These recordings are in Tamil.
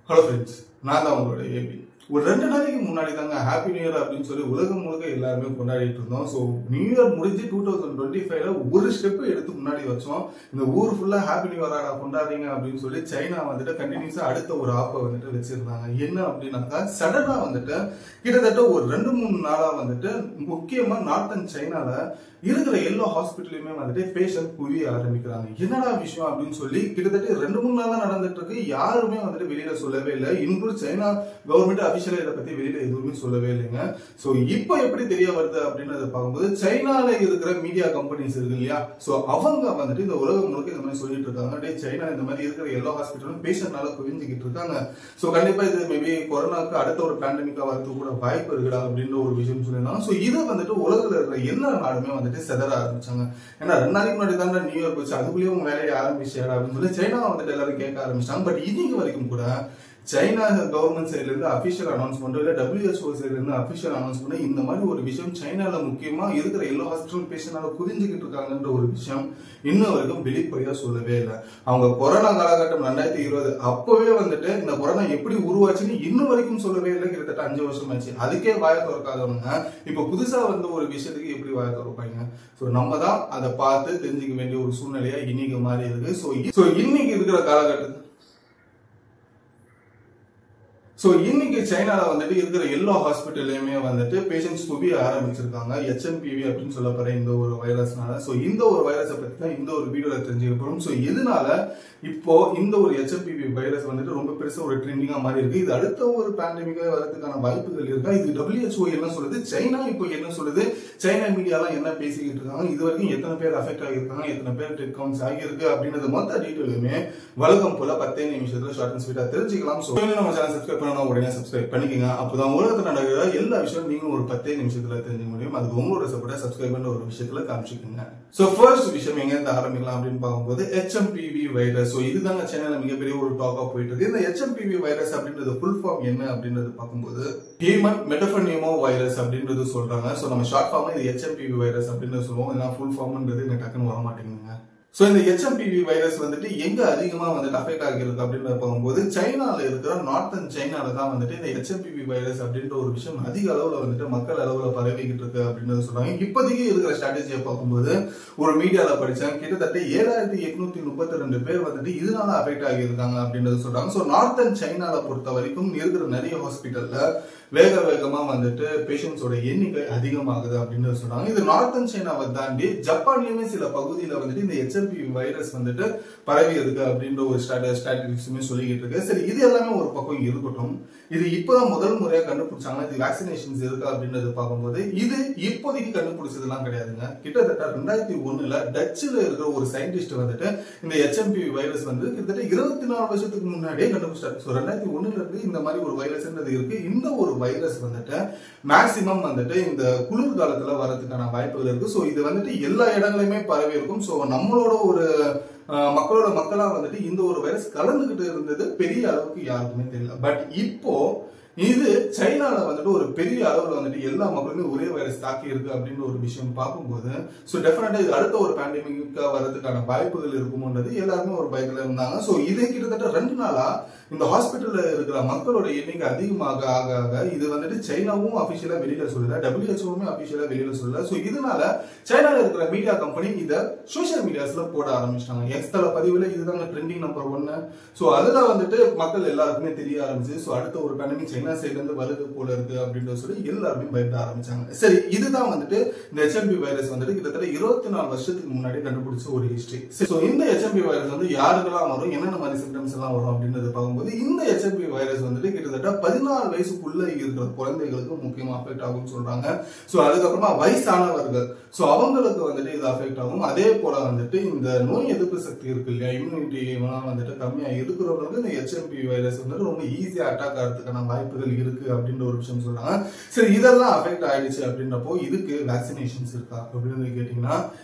ஹலோ ஃப்ரெண்ட்ஸ், நான் தான் உங்களோட ஏபி. ஒரு 2 நாளைக்கு முன்னாடி தாங்க ஹாப்பி நியூ இயர் அப்படின்னு சொல்லி உலகம் முழுக்க எல்லாருமே கொண்டாடிட்டு இருந்தோம். ஸோ நியூ இயர் முடிஞ்சு 2025ல ஒரு ஸ்டெப் எடுத்து முன்னாடி வச்சோம். இந்த ஊர் ஃபுல்லா ஹாப்பி நியூ இயரா கொண்டாடுறீங்க அப்படின்னு சொல்லி சைனா வந்துட்டு கண்டினியூஸா அடுத்த ஒரு ஆப்பை வந்துட்டு வச்சிருந்தாங்க. என்ன அப்படின்னாக்கா சடனா வந்துட்டு கிட்டத்தட்ட ஒரு 2-3 நாளா வந்துட்டு முக்கியமா நார்த்தன் சைனால இருக்கிற எல்லா ஹாஸ்பிட்டலுமே வந்துட்டு பேஷண்ட் குவிய ஆரம்பிக்கிறாங்க. என்னடா விஷயம் அப்படின்னு சொல்லி கிட்டத்தட்ட 2-3 நாளா நடந்துட்டு இருக்கு. யாருமே வந்துட்டு வெளியில சொல்லவே இல்லை. இன்க்ளூட் சைனா கவர்மெண்ட் அபிஷியலா இதை பத்தி வெளியில எதுவுமே சொல்லவே இல்லைங்க. சோ இப்போ எப்படி தெரிய வருது அப்படின்றத பார்க்கும்போது சைனால இருக்கிற மீடியா கம்பெனிஸ் இருக்கு இல்லையா, சோ அவங்க வந்துட்டு இந்த உலகம் முழுக்க இந்த மாதிரி சொல்லிட்டு இருக்காங்க. டே சைனா இந்த மாதிரி இருக்கிற எல்லா ஹாஸ்பிட்டலும் பேஷண்ட்னால குவிஞ்சுக்கிட்டு இருக்காங்க. சோ கண்டிப்பா இது மேபி கொரோனாக்கு அடுத்த ஒரு பேண்டமிக்கா வரது கூட வாய்ப்பு இருக்குடா அப்படின்ற ஒரு விஷயம் சொல்லியிருந்தாங்க. சோ இதை வந்துட்டு உலகத்துல இருக்கிற எல்லா நாடுமே வந்துட்டு செதற ஆரம்பிச்சாங்க. ஏன்னா 2 நாளைக்கு முன்னாடி தான் நியூ இயர் போச்சு, அதுக்குள்ளேயே உங்க வேலையை ஆரம்பிச்சாரு அப்படின்னு சொல்லி சைனா வந்துட்டு எல்லாரும் கேட்க ஆரம்பிச்சாங்க. பட் இன்னைக்கு வரைக்கும் கூட சைனா கவர்மெண்ட் சைட்ல இருந்து அபிஷியல் அனௌன்ஸ்மெண்ட் இல்ல WHO சைட்ல இருந்து அபிஷியல் அனௌன்ஸ்மெண்ட் இந்த மாதிரி ஒரு விஷயம் சைனால முக்கியமா இருக்கிற எல்லா ஹாஸ்பிட்டல் பேஷண்டால குதிஞ்சுக்கிட்டு இருக்காங்கன்ற ஒரு விஷயம் இன்னும் வரைக்கும் வெளிப்படையா சொல்லவே இல்லை. அவங்க கொரோனா காலகட்டம் 2020 அப்பவே வந்துட்டு இந்த கொரோனா எப்படி உருவாச்சுன்னு இன்னும் வரைக்கும் சொல்லவே இல்லை. கிட்டத்தட்ட 5 வருஷம் ஆச்சு. அதுக்கே வாய திறக்காதவங்க இப்ப புதுசா வந்து ஒரு விஷயத்துக்கு எப்படி வாய திறப்பாங்க? சோ நம்ம தான் அதை பார்த்து தெரிஞ்சுக்க வேண்டிய ஒரு சூழ்நிலையா இன்னைக்கு மாறி இருக்கு. சோ இன்னைக்கு இருக்கிற காலகட்டத்தில் இன்னைக்கு சைனால வந்துட்டு இருக்கிற எல்லா ஹாஸ்பிட்டல்லையுமே வந்துட்டு பேஷண்ட்ஸ் குவிய ஆரம்பிச்சிருக்காங்க. HMPV அப்படின்னு சொல்லப்படுற இந்த ஒரு வைரஸ்னால. சோ இந்த ஒரு வைரஸை பத்தி தான் இந்த ஒரு வீடியோல தெரிஞ்சுக்க போறோம். சோ எதனால இப்போ இந்த ஒரு HMPV வைரஸ் வந்துட்டு ரொம்ப பெருசா ஒரு ட்ரெண்டிங்கா மாறி இருக்கு, இது அடுத்த ஒரு பேண்டமிக்கா வரதுக்கான வாய்ப்புகள் இருக்கா, இது WHO என்ன சொல்லுது, சைனா இப்போ என்ன சொல்லுது, சைனா மீடியாலாம் என்ன பேசிக்கிட்டு இருக்காங்க, இது வரைக்கும் எத்தனை பேர் அஃபெக்ட் ஆகியிருக்காங்க, எத்தனை பேர் டெத் கவுண்ட்ஸ் ஆகியிருக்கு அப்படின்றது மொத்த டீட்டெயிலுமே வழக்கம் போல 10 நிமிஷத்துல ஷார்ட் அண்ட் ஸ்வீட்டா தெரிஞ்சுக்கலாம். சோ நம்ம சேனல் சப்ஸ்கிரைப் பண்ணணும், உடனே சப்ஸ்கிரைப் பண்ணிக்கங்க. அப்பதான் உலகத்துல நடக்கிற எல்லா விஷயம் நீங்களும் ஒரு 10 நிமிஷத்துல தெரிஞ்சுக்க முடியும். அதுக்கு உங்களோட சப்போர்ட்டை சப்ஸ்கிரைப் பண்ண ஒரு விஷயத்துல காமிச்சுக்கோங்க. சோ ஃபர்ஸ்ட் விஷயம் எங்க இருந்து ஆரம்பிக்கலாம் அப்படின்னு பார்க்கும்போது HMPV வைரஸ். சோ இதுதாங்க சைனால மிகப்பெரிய ஒரு டாக்கா போயிட்டு இருக்கு. இந்த HMPV வைரஸ் அப்படின்றது ஃபுல் ஃபார்ம் என்ன அப்படின்றது பார்க்கும்போது ஹியூமன் மெட்டஃபர்னிமோ வைரஸ் அப்படின்றது சொல்றாங்க. சோ நம்ம ஷார்ட் ஃபார்ம்ல இது HMPV வைரஸ் அப்படின்னு சொல்லுவோம். ஏன்னா ஃபுல் ஃபார்ம்ன்றது எனக்கு டக்குன்னு வர மாட்டேங்குதுங்க. சோ இந்த HMPV வைரஸ் வந்துட்டு எங்க அதிகமா வந்துட்டு அஃபெக்ட் ஆகிருக்கு அப்படின்னு பார்க்கும்போது சைனால இருக்கிற நார்த்தன் சைனால தான் வந்துட்டு இந்த HMPV வைரஸ் அப்படின்ற ஒரு விஷயம் அதிக அளவுல வந்துட்டு மக்கள் அளவுல பரவிக்கிட்டு இருக்கு அப்படின்னு சொல்றாங்க. இப்போதைக்கு இருக்கிற ஸ்ட்ராட்டஜியை பார்க்கும்போது ஒரு மீடியால படிச்சாங்க, கிட்டத்தட்ட 7832 பேர் வந்துட்டு இதனால அஃபெக்ட் ஆகியிருக்காங்க அப்படின்றது சொல்றாங்க. சோ நார்த்தன் சைனால பொறுத்த வரைக்கும் இருக்கிற நிறைய ஹாஸ்பிட்டல்ல வேகமா வந்துட்டு பேஷண்ட்ஸோட எண்ணிக்கை அதிகமாகுது அப்படின்னு சொல்றாங்க. இது நார்த்தன் சைனாவை தாண்டி ஜப்பான்லயுமே சில பகுதியில வந்துட்டு இந்த HMPV வைரஸ் வந்துட்டு பரவி இருக்கு அப்படின்ற ஒரு ஸ்ட்ராட்டஜிக்ஸுமே சொல்லிக்கிட்டு இருக்கு. சரி, இது எல்லாமே ஒரு பக்கம் இருக்கட்டும். இது இப்பதான் முதல் முறையா கண்டுபிடிச்சாங்க. இது வேக்சினேஷன்ஸ் இருக்கா அப்படின்றது பார்க்கும்போது இது இப்போதைக்கு கண்டுபிடிச்சதுலாம் கிடையாதுங்க. கிட்டத்தட்ட 2001ல டச்சுல இருக்கிற ஒரு சயின்டிஸ்ட் வந்துட்டு இந்த HMPV வைரஸ் வந்து கிட்டத்தட்ட 24 வருஷத்துக்கு முன்னாடியே கண்டுபிடிச்சாரு. 2001ல இருந்து இந்த மாதிரி ஒரு வைரஸ்ன்றது இருக்கு. இந்த ஒரு வைரஸ் வந்துட்டு மேக்சிமம் வந்துட்டு இந்த குளிர் காலத்துல வரதுக்கான வாய்ப்புகள் இருக்கு. சோ இது வந்துட்டு எல்லா இடங்களிலுமே பரவி இருக்கும். சோ நம்மளோட ஒரு மக்களா வந்துட்டு இந்த ஒரு வைரஸ் கலந்துகிட்டு இருந்தது பெரிய அளவுக்கு யாருக்குமே தெரியல. பட் இப்போ இது சைனால வந்துட்டு ஒரு பெரிய அளவுல வந்துட்டு எல்லா மக்களுமே ஒரே வைரஸ் தாக்கி இருக்கு அப்படின்னு ஒரு விஷயம் பார்க்கும்போது சோ டெஃபினட்டா இது அடுத்த ஒரு பேண்டமிக்கா வரதுக்கான வாய்ப்புகள் இருக்கும்ன்றது எல்லாருமே ஒரு பயத்துல இருந்தாங்க. சோ இது கிட்டத்தட்ட 2 நாளா இந்த ஹாஸ்பிட்டல்ல இருக்கிற மக்களோட எண்ணிக்கை அதிகமாக ஆக இது வந்துட்டு சைனாவும் அபிஷியலா வெளியில சொல்லல, WHOவுமே அபிஷியலா வெளியில சொல்லல. சோ இதனால சைனால இருக்கிற மீடியா கம்பெனி இத சோசியல் மீடியாஸ்ல போட ஆரம்பிச்சிட்டாங்க. எக்ஸ்தல பதிவுல இதுதாங்க ட்ரெண்டிங் நம்பர் 1. சோ அதுல வந்துட்டு மக்கள் எல்லாருக்குமே தெரிய ஆரம்பிச்சு சோ அடுத்த ஒரு பேண்டமிக் சைனா சைட்ல இருந்து வருது போல இருக்கு அப்படின்னு சொல்லி எல்லாருமே பயப்பட ஆரம்பிச்சாங்க. சரி, இதுதான் வந்துட்டு இந்த HMPV வைரஸ் வந்துட்டு கிட்டத்தட்ட 24 வருஷத்துக்கு முன்னாடி கண்டுபிடிச்ச ஒரு ஹிஸ்டரி. சோ இந்த HMPV வைரஸ் வந்து யாருக்கெல்லாம் வரும், என்னென்ன மாதிரி சிம்டம்ஸ் எல்லாம் வரும் அப்படின்றது பார்க்கும்போது இந்த HMPV வைரஸ் வந்துட்டு கிட்டத்தட்ட 14 வயசுக்குள்ள இருக்கிற குழந்தைகளுக்கு முக்கியமா அஃபெக்ட் ஆகும்னு சொல்றாங்க. சோ அதுக்கப்புறமா வயசானவர்கள் சோ அவங்களுக்கு வந்துட்டு இது அஃபெக்ட் ஆகும். அதே போல வந்துட்டு இந்த நோய் எதிர்ப்பு சக்தி இருக்கு இல்லையா, இம்யூனிட்டி வந்துட்டு கம்மியா இருக்கிறவங்களுக்கு இந்த HMPV வைரஸ் வந்துட்டு ரொம்ப ஈஸியா அட்டாக் ஆகிறதுக்கான வாய்ப்புகள் இருக்கு அப்படின்ற ஒரு விஷயம் சொல்றாங்க. சரி, இதெல்லாம் அஃபெக்ட் ஆயிடுச்சு அப்படின்றப்போ இதுக்கு வேக்சினேஷன்ஸ் இருக்கா அப்படின்னு கேட்டீங்கன்னா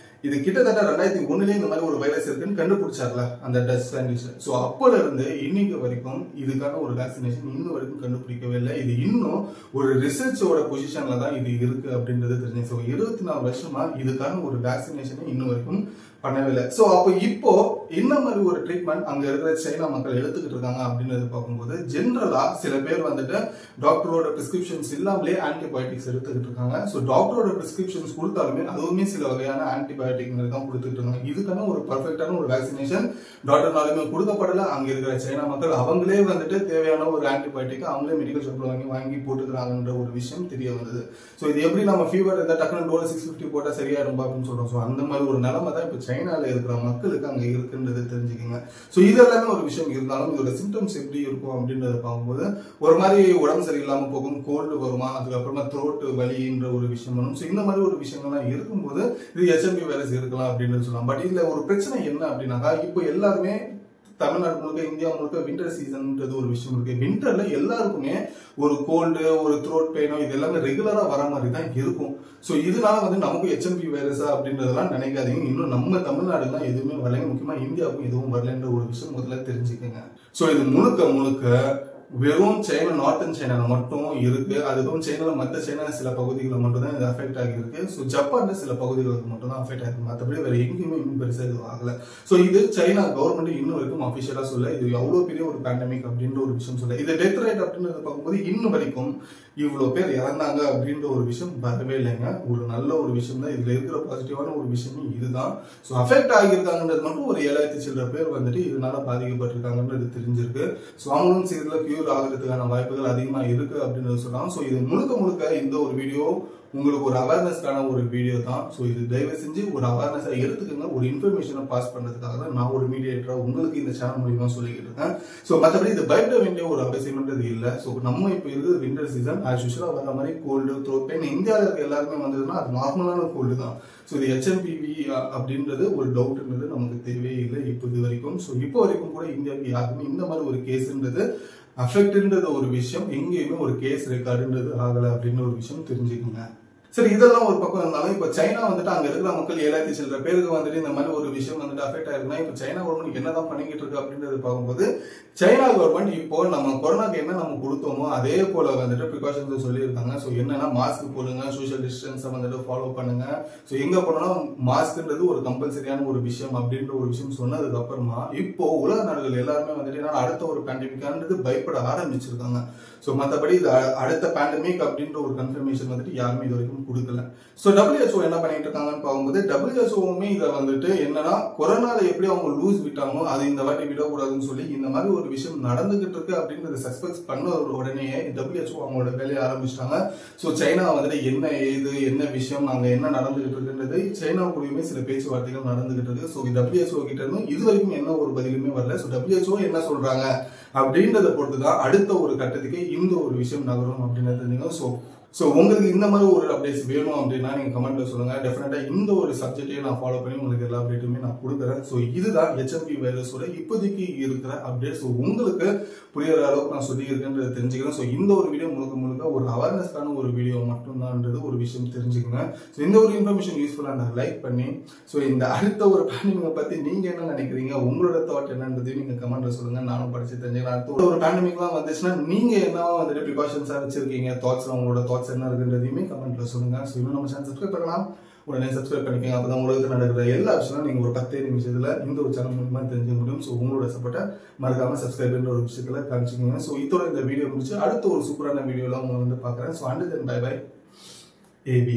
இது கிட்டத்தட்ட 2001ல இந்த மாதிரி ஒரு வைரஸ் இருக்குன்னு கண்டுபிடிச்சார்ல அந்த டச் சயின்டிஸ்ட். சோ அப்போல இருந்து இன்னைக்கு வரைக்கும் இதுக்கான ஒரு வேக்சினேஷன் இன்னும் வரைக்கும் கண்டுபிடிக்கவே இல்லை. இது இன்னும் ஒரு ரிசர்ச்சோட பொசிஷன்ல தான் இது இருக்கு அப்படின்றது தெரிஞ்சு. சோ 24 வருஷமா இதுக்கான ஒரு வேக்சினேஷன் இன்னும் வரைக்கும் பண்ணவே இல்லை. ஸோ அப்போ இப்போ என்ன மாதிரி ஒரு ட்ரீட்மெண்ட் அங்க இருக்கிற சைனா மக்கள் எடுத்துக்கிட்டு இருக்காங்க அப்படின்றது பார்க்கும்போது ஜென்ரலா சில பேர் வந்துட்டு டாக்டரோட பிரிஸ்கிரிப்ஷன்ஸ் இல்லாமலே ஆன்டிபயோட்டிக்ஸ் எடுத்துக்கிட்டு இருக்காங்க. ஸோ டாக்டரோட பிரிஸ்கிரிப்ஷன்ஸ் கொடுத்தாலுமே அதுவுமே சில வகையான ஆன்டிபயோட்டிக் தான் கொடுத்துட்டு இருக்காங்க. இதுக்கான ஒரு பர்ஃபெக்டான ஒரு வேக்சினேஷன் டாக்டர்னாலுமே கொடுக்கப்படல. அங்க இருக்கிற சைனா மக்கள் அவங்களே வந்துட்டு தேவையான ஒரு ஆன்டிபயோட்டிக் அவங்களே மெடிக்கல் ஷாப்ல வாங்கி போட்டுக்கிறாங்கன்ற ஒரு விஷயம் தெரிய வந்தது. ஸோ இது எப்படி நம்ம ஃபீவர் இருந்தால் டக்குனு டோல 650 போட்டா சரியாயிரும் அப்படின்னு சொல்றோம். ஸோ அந்த மாதிரி ஒரு நிலைமை தான் இப்போ சைனால இருக்கிற மக்களுக்கு அங்க இருக்குன்றது தெரிஞ்சுக்கோங்க. ஸோ இது எல்லாமே ஒரு விஷயம் இருந்தாலும் இதோட சிம்டம்ஸ் எப்படி இருக்கும் அப்படின்றத பார்க்கும்போது ஒரு மாதிரி உடம்பு சரியில்லாம போகும், கோல்டு வருமா, அதுக்கப்புறமா த்ரோட் வலின்ற ஒரு விஷயம் வரும். ஸோ இந்த மாதிரி ஒரு விஷயங்கள்லாம் இருக்கும்போது இது HMP வைரஸ் இருக்கலாம் அப்படின்னு சொல்லலாம். பட் இதுல ஒரு பிரச்சனை என்ன அப்படின்னாக்கா இப்போ எல்லாருமே தமிழ்நாடு முழுக்க இந்தியா முழுக்க வின்டர் சீசன்ன்றது ஒரு விஷயம் இருக்கு. வின்டர்ல எல்லாருக்குமே ஒரு கோல்டு ஒரு த்ரோட் பெயினோ இது எல்லாமே ரெகுலரா வர மாதிரி தான் இருக்கும். ஸோ இதனால நமக்கு HMP வைரஸா அப்படின்றதெல்லாம் நினைக்காதீங்க. இன்னும் நம்ம தமிழ்நாடு தான் எதுவுமே வரலைங்க, முக்கியமா இந்தியாவுக்கும் எதுவும் வரலன்ற ஒரு விஷயம் முதல்ல தெரிஞ்சுக்கோங்க. ஸோ இது முழுக்க வெறும் சைனா நார்த்தன் சைனால மட்டும் இருக்கு. அதுவும் சைனால மற்ற சைனா சில பகுதிகளில் மட்டும் தான் இது அஃபெக்ட் ஆகிருக்கு. ஸோ ஜப்பான்ல சில பகுதிகளுக்கு மட்டும் தான் அஃபெக்ட் ஆகிருக்கு, மற்றபடி வேற எங்கேயுமே இன்னும் பெருசாக இது ஆகல. ஸோ இது சைனா கவர்மெண்ட் இன்னும் வரைக்கும் அஃபிஷியலா சொல்ல இது எவ்வளவு பெரிய ஒரு பேண்டமிக் அப்படின்ற ஒரு விஷயம் சொல்ல. இது டெத் ரேட் அப்படின்றத பார்க்கும்போது இன்னும் வரைக்கும் இவ்வளவு பேர் இறந்தாங்க அப்படின்ற ஒரு விஷயம் வரவே இல்லைங்க. ஒரு நல்ல ஒரு விஷயம் தான் இதுல இருக்கிற பாசிட்டிவான ஒரு விஷயமும் இதுதான். ஸோ அஃபெக்ட் ஆகியிருக்காங்கன்றது மட்டும் ஒரு 7000 சில்லற பேர் வந்துட்டு இதனால பாதிக்கப்பட்டிருக்காங்கன்றது தெரிஞ்சிருக்கு. ஸோ அவங்களும் சீக்கிரம் கியூர் ஆகிறதுக்கான வாய்ப்புகள் அதிகமா இருக்கு அப்படின்னு சொல்லலாம். ஸோ இது முழுக்க இந்த ஒரு வீடியோ உங்களுக்கு ஒரு அவேர்னஸ்க்கான ஒரு வீடியோ தான். ஸோ இது தயவு செஞ்சு ஒரு அவேர்னஸா எடுத்துக்கோங்க. ஒரு இன்ஃபர்மேஷனை பாஸ் பண்றதுக்காக தான் நான் ஒரு மீடியேட்டரா உங்களுக்கு இந்த சேனல் மூலியமா சொல்லிக்கிட்டு இருக்கேன். ஸோ மற்றபடி இது பயப்பட வேண்டிய ஒரு அவசியம்ன்றது இல்லை. ஸோ நம்ம இப்போ இருக்கிற வின்டர் சீசன் ஆஸ் யூஷுவலா வர மாதிரி கோல்டு த்ரோட் பெயின் இந்தியாவில் இருக்க எல்லாருமே வந்ததுன்னா அது நார்மலான கோல்டு தான். ஸோ இது HMPV அப்படின்றது ஒரு டவுட்ன்றது நமக்கு தேவையே இல்லை இப்போ இது வரைக்கும். ஸோ இப்போ வரைக்கும் கூட இந்தியாவுக்கு யாருமே இந்த மாதிரி ஒரு கேஸ்ன்றது அஃபெக்ட்ன்றது ஒரு விஷயம் எங்கேயுமே ஒரு கேஸ் ரெக்கார்டுன்றது ஆகலை அப்படின்னு ஒரு விஷயம் தெரிஞ்சுக்கோங்க. சரி, இதெல்லாம் ஒரு பக்கம் இருந்தாலும் இப்ப சைனா வந்துட்டு அங்க இருக்கிற மக்கள் 7000 சில்லற பேருக்கு வந்துட்டு இந்த மாதிரி ஒரு விஷயம் வந்துட்டு அஃபெக்ட் ஆயிருக்குன்னா இப்ப சைனா கவர்மெண்ட் என்னதான் பண்ணிக்கிட்டு இருக்கு அப்படின்றது பார்க்கும்போது சைனா கவர்மெண்ட் இப்போ நம்ம கொரோனாக்கு என்ன நம்ம கொடுத்தோமோ அதே போல வந்துட்டு ப்ரிகாஷன்ஸ் சொல்லியிருக்காங்க. ஸோ என்னன்னா மாஸ்க் போடுங்க, சோஷியல் டிஸ்டன்ஸை வந்துட்டு ஃபாலோ பண்ணுங்க. ஸோ எங்க போனாலும் மாஸ்க்ன்றது ஒரு கம்பல்சரியான ஒரு விஷயம் அப்படின்ற ஒரு விஷயம் சொன்னதுக்கு அப்புறமா இப்போ உலக நாடுகள் எல்லாருமே வந்துட்டு அடுத்த ஒரு பேண்டமிக்கான்றது பயப்பட ஆரம்பிச்சிருக்காங்க. ஸோ மற்றபடி இது அடுத்த பேண்டமிக் அப்படின்ற ஒரு கன்ஃபர்மேஷன் வந்துட்டு யாருமே இது வரைக்கும் கொடுக்கல. ஸோ WHO என்ன பண்ணிட்டு இருக்காங்கன்னு பார்க்கும்போது WHOவுமே இதை வந்துட்டு என்னன்னா கொரோனால எப்படி அவங்க லூஸ் விட்டாங்களோ அது இந்த வாட்டி விடக்கூடாதுன்னு சொல்லி இந்த மாதிரி ஒரு விஷயம் நடந்துகிட்டு இருக்கு அப்படின்றத சஸ்பெக்ட் பண்ண உடனே WHO அவங்களோட வேலையை ஆரம்பிச்சிட்டாங்க. ஸோ சைனா வந்துட்டு என்ன ஏது என்ன விஷயம் அங்க என்ன நடந்துகிட்டு இருக்குன்றது சைனாவுக்குள்ளேயுமே சில பேச்சுவார்த்தைகள் நடந்துகிட்டு இருக்கு. ஸோ WHO கிட்ட இருந்தும் இது வரைக்கும் என்ன ஒரு பதிலுமே வரல. ஸோ WHO என்ன சொல்றாங்க அப்படின்றத பொறுத்துதான் அடுத்த ஒரு கட்டத்துக்கு இந்த ஒரு விஷயம் நகரும் அப்படின்னு தெரிஞ்சுங்க. ஸோ உங்களுக்கு இந்த மாதிரி ஒரு அப்டேட்ஸ் வேணும் அப்படின்னா நீங்க கமெண்ட்ல சொல்லுங்க. டெஃபினட்டா இந்த ஒரு சப்ஜெக்டையும் நான் ஃபாலோ பண்ணி உங்களுக்கு எல்லா அப்டேட்டுமே நான் கொடுக்குறேன். ஸோ இதுதான் HMP வைரஸோட இப்போதைக்கு இருக்கிற அப்டேட். ஸோ உங்களுக்கு புரியுற அளவுக்கு நான் சொல்லியிருக்கேன்றதை தெரிஞ்சுக்கிறேன். ஸோ இந்த ஒரு வீடியோ முழுக்க ஒரு அவேர்னஸ்க்கான ஒரு வீடியோ மட்டும்தான்ன்றது ஒரு விஷயம் தெரிஞ்சுக்கங்க. ஸோ இந்த ஒரு இன்ஃபர்மேஷன் யூஸ்ஃபுல்லாக நான் லைக் பண்ணி ஸோ இந்த அடுத்த ஒரு பேண்டமிக்கை பத்தி நீங்க என்ன நினைக்கிறீங்க, உங்களோட தாட் என்னன்றதையும் நீங்க கமெண்ட்ல சொல்லுங்க. நானும் படிச்சு தெரிஞ்சுக்கிறேன். அடுத்த ஒரு பேண்டமிக்லாம் வந்துச்சுன்னா நீங்க என்ன வந்துட்டு ப்ரிகாஷன்ஸா வச்சிருக்கீங்க, தாட்ஸ் உங்களோட தாட்ஸ் என்ன இருக்குன்றதையுமே கமெண்ட்ல சொல்லுங்க. ஸோ இன்னும் நம்ம சேனல் சப்ஸ்கிரைப் பண்ணலாம், உடனே சப்ஸ்கிரைப் பண்ணிக்கோங்க. அப்பதான் உலகத்தில் நடக்கிற எல்லா விஷயமும் நீங்க ஒரு 10 நிமிஷத்துல இந்த ஒரு சேனல் மூலமா தெரிஞ்சுக்க முடியும். ஸோ உங்களோட சப்போர்ட்டை மறக்காம சப்ஸ்கிரைப்ன்ற ஒரு விஷயத்துல காமிச்சிக்கோங்க. ஸோ இதோட இந்த வீடியோ முடிச்சு அடுத்த ஒரு சூப்பரான வீடியோலாம் உங்களை வந்து பாக்குறேன். So and then bye bye AB.